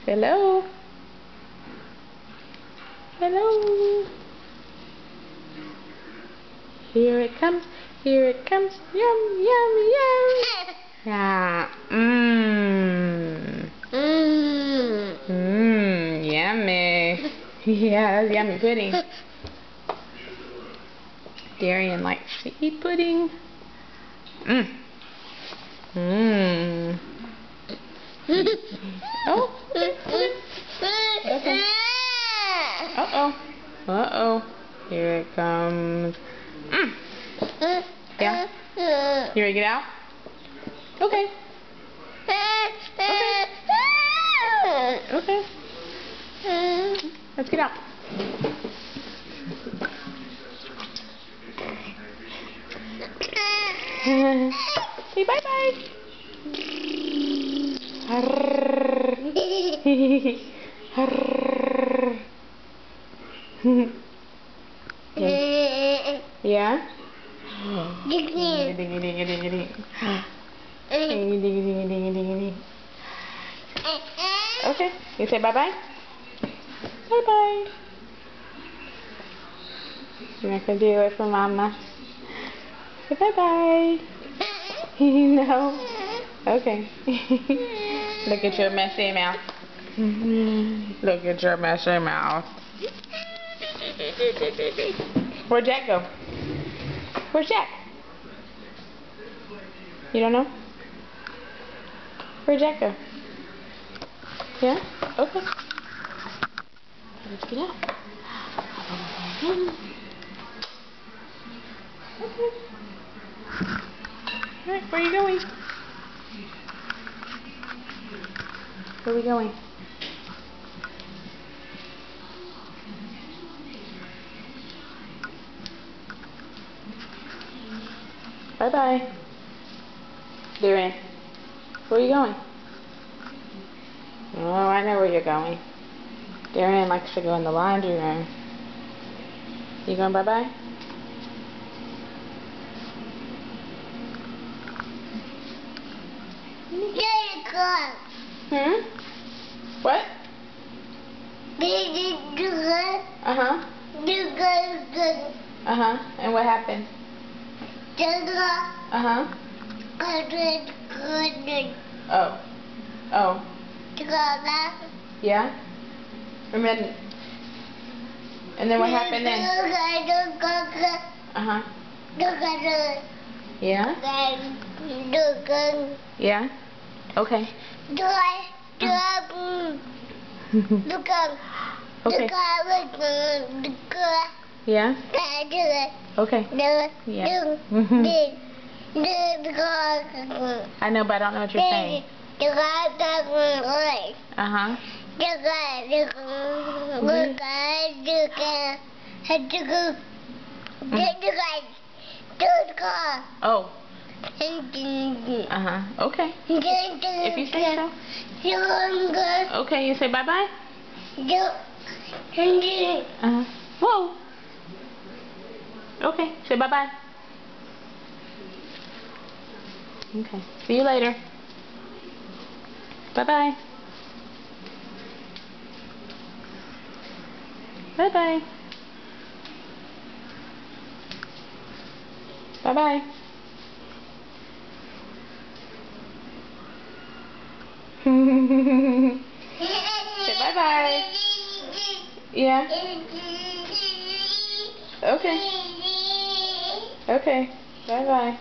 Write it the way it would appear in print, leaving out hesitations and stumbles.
Hello. Hello. Here it comes. Here it comes. Yum, yum, yum. Yeah. Mmm. Yummy. Yeah, that's yummy pudding. Darian likes to eat pudding. Mmm. Mmm. Oh. Okay. Uh-oh. Uh-oh. Here it comes. Yeah? You ready to get out? Okay. Okay. Let's get out. Say bye-bye. Yeah? Ding ding ding ding ding ding. Ding ding ding ding ding ding. Okay. You say bye-bye? Bye-bye. You're not going to do it for Mama? Say bye-bye. No? Okay. Look at your messy mouth. Look at your messy mouth. Where'd Jack go? Where's Jack? You don't know? Where'd Jack go? Yeah? Okay. Let's get out. Okay. Alright, where are you going? Where are we going? Bye-bye. Darian, where are you going? Oh, I know where you're going. Darian likes to go in the laundry room. You going bye-bye? Hmm? What? Uh-huh. Uh-huh. And what happened? Uh-huh. Oh. Oh. Yeah? And then what happened then? Uh-huh. Yeah? Yeah? Okay. Okay. Yeah? Okay. Yeah. I know, but I don't know what you're saying. Uh-huh. Oh. Uh-huh. Okay. If you say so. Okay, you say bye-bye? Uh-huh. Whoa. Okay, say bye-bye. Okay. See you later. Bye-bye. Bye-bye. Bye-bye. Say bye-bye. Yeah. Okay. Okay. Bye-bye.